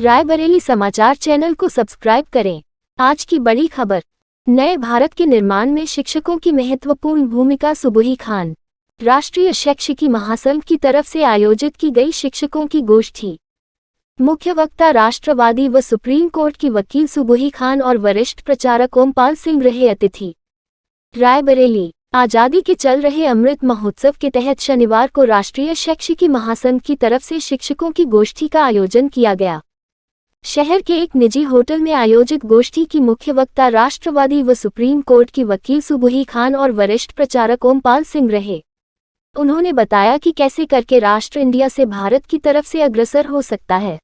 रायबरेली समाचार चैनल को सब्सक्राइब करें। आज की बड़ी खबर, नए भारत के निर्माण में शिक्षकों की महत्वपूर्ण भूमिका। सुबुही खान। राष्ट्रीय शैक्षिकी महासंघ की तरफ से आयोजित की गई शिक्षकों की गोष्ठी। मुख्य वक्ता राष्ट्रवादी व सुप्रीम कोर्ट की वकील सुबुही खान और वरिष्ठ प्रचारक ओमपाल सिंह रहे अतिथि। रायबरेली। आजादी के चल रहे अमृत महोत्सव के तहत शनिवार को राष्ट्रीय शैक्षिकी महासंघ की तरफ से शिक्षकों की गोष्ठी का आयोजन किया गया। शहर के एक निजी होटल में आयोजित गोष्ठी की मुख्य वक्ता राष्ट्रवादी व सुप्रीम कोर्ट की वकील सुबुही खान और वरिष्ठ प्रचारक ओमपाल सिंह रहे। उन्होंने बताया कि कैसे करके राष्ट्र इंडिया से भारत की तरफ से अग्रसर हो सकता है।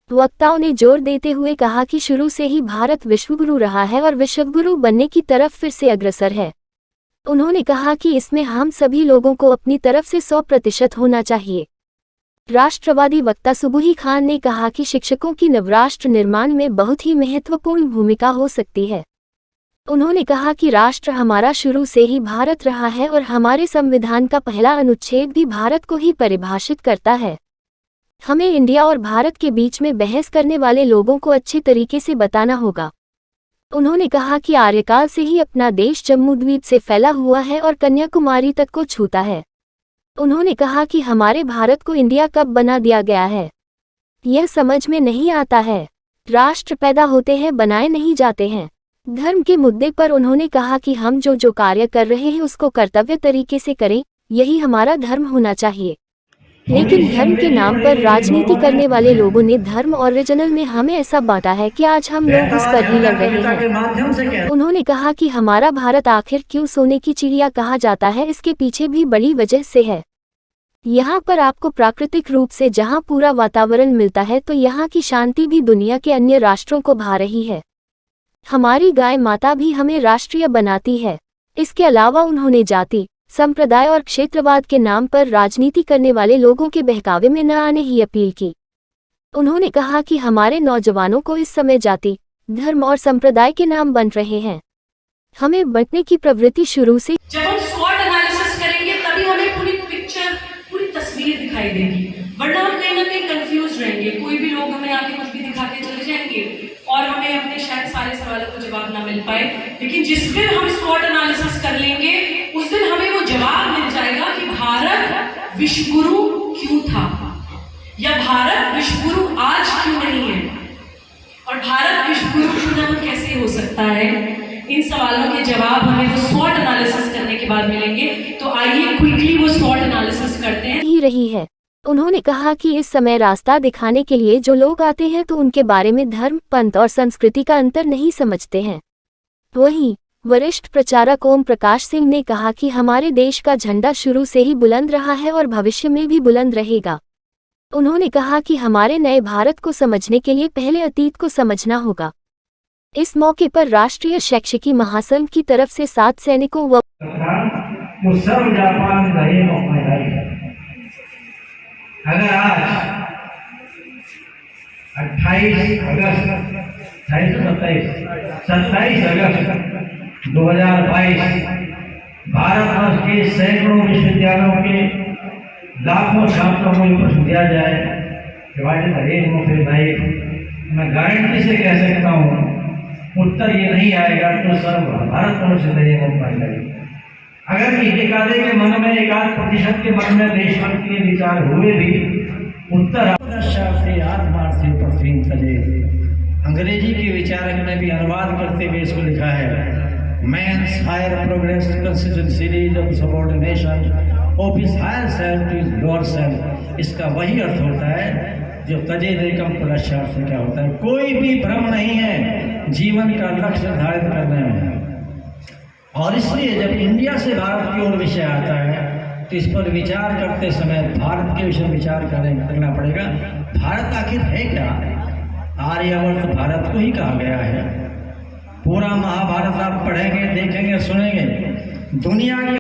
वक्ताओं ने जोर देते हुए कहा कि शुरू से ही भारत विश्वगुरु रहा है और विश्वगुरु बनने की तरफ फिर से अग्रसर है। उन्होंने कहा कि इसमें हम सभी लोगों को अपनी तरफ से 100% होना चाहिए। राष्ट्रवादी वक्ता सुबुही खान ने कहा कि शिक्षकों की नवराष्ट्र निर्माण में बहुत ही महत्वपूर्ण भूमिका हो सकती है। उन्होंने कहा कि राष्ट्र हमारा शुरू से ही भारत रहा है और हमारे संविधान का पहला अनुच्छेद भी भारत को ही परिभाषित करता है। हमें इंडिया और भारत के बीच में बहस करने वाले लोगों को अच्छे तरीके से बताना होगा। उन्होंने कहा कि आर्यकाल से ही अपना देश जम्मू द्वीप से फैला हुआ है और कन्याकुमारी तक को छूता है। उन्होंने कहा कि हमारे भारत को इंडिया कब बना दिया गया है, यह समझ में नहीं आता है। राष्ट्र पैदा होते हैं, बनाए नहीं जाते हैं। धर्म के मुद्दे पर उन्होंने कहा कि हम जो कार्य कर रहे हैं उसको कर्तव्य तरीके से करें, यही हमारा धर्म होना चाहिए। लेकिन धर्म के नाम पर राजनीति करने वाले लोगों ने धर्म ओरिजिनल में हमें ऐसा बांटा है कि आज हम लोग उस पर ही लड़ रहे हैं। उन्होंने कहा कि हमारा भारत आखिर क्यों सोने की चिड़िया कहा जाता है, इसके पीछे भी बड़ी वजह से है। यहाँ पर आपको प्राकृतिक रूप से जहाँ पूरा वातावरण मिलता है तो यहाँ की शांति भी दुनिया के अन्य राष्ट्रों को भा रही है। हमारी गाय माता भी हमें राष्ट्रीय बनाती है। इसके अलावा उन्होंने जाति, संप्रदाय और क्षेत्रवाद के नाम पर राजनीति करने वाले लोगों के बहकावे में न आने की अपील की। उन्होंने कहा कि हमारे नौजवानों को इस समय जाति, धर्म और संप्रदाय के नाम बन रहे हैं। हमें बंटने की प्रवृत्ति शुरू से। जब हम स्वॉट एनालिसिस करेंगे तभी हमें पूरी पिक्चर, पूरी तस्वीर दिखाई देगी, वरना हम कहीं ना कहीं कंफ्यूज रहेंगे। कोई भी लोग हमें आके कुछ भी दिखा के चले जाएंगे और हमें अपने शायद सारे सवालों को जवाब ना मिल पाए। लेकिन जिस दिन हम स्वॉट एनालिसिस कर लेंगे उस दिन हमें वो जवाब मिल जाएगा कि भारत विश्वगुरु क्यों था, या भारत विश्वगुरु आज क्यों नहीं है, और भारत विश्वगुरु पुनः कैसे हो सकता है। इन सवालों के जवाब हमें वो स्वॉट एनालिसिस करने के बाद मिलेंगे। तो आइए क्विकली वो स्वॉट एनालिसिस करते हैं। ही रही है। उन्होंने कहा कि इस समय रास्ता दिखाने के लिए जो लोग आते हैं तो उनके बारे में धर्म, पंथ और संस्कृति का अंतर नहीं समझते हैं। वहीं वरिष्ठ प्रचारक ओम प्रकाश सिंह ने कहा कि हमारे देश का झंडा शुरू से ही बुलंद रहा है और भविष्य में भी बुलंद रहेगा। उन्होंने कहा कि हमारे नए भारत को समझने के लिए पहले अतीत को समझना होगा। इस मौके पर राष्ट्रीय शैक्षिकी महासंघ की तरफ से 7 सैनिकों व अगर आज 28 अगस्त 27 अगस्त 2022 भारतवर्ष के सैकड़ों विश्वविद्यालयों के लाखों छात्रों को प्रश्न दिया जाए, मैं गारंटी से कह सकता हूँ उत्तर ये नहीं आएगा तो सर्व भारतवर्ष से नहीं पाएगा। अगर एक आधे के मन में, 1-8% के मन में देशभक्ति के विचार हुए भी, उत्तर अंग्रेजी के विचारक ने भी अनुवाद करते हुए इसको लिखा है, Man's higher progress consists in series of subordination of his higher self to his lower self। इसका वही अर्थ होता है जो तजे निकम पुरुषार्थ से क्या होता है। कोई भी भ्रम नहीं है जीवन का लक्ष्य निर्धारित करने में। और इसलिए जब इंडिया से भारत की ओर विषय आता है तो इस पर विचार करते समय भारत के विषय विचार करना पड़ेगा। भारत आखिर है क्या? आर्यवर्त भारत को ही कहा गया है। पूरा महाभारत आप पढ़ेंगे, देखेंगे, सुनेंगे, दुनिया के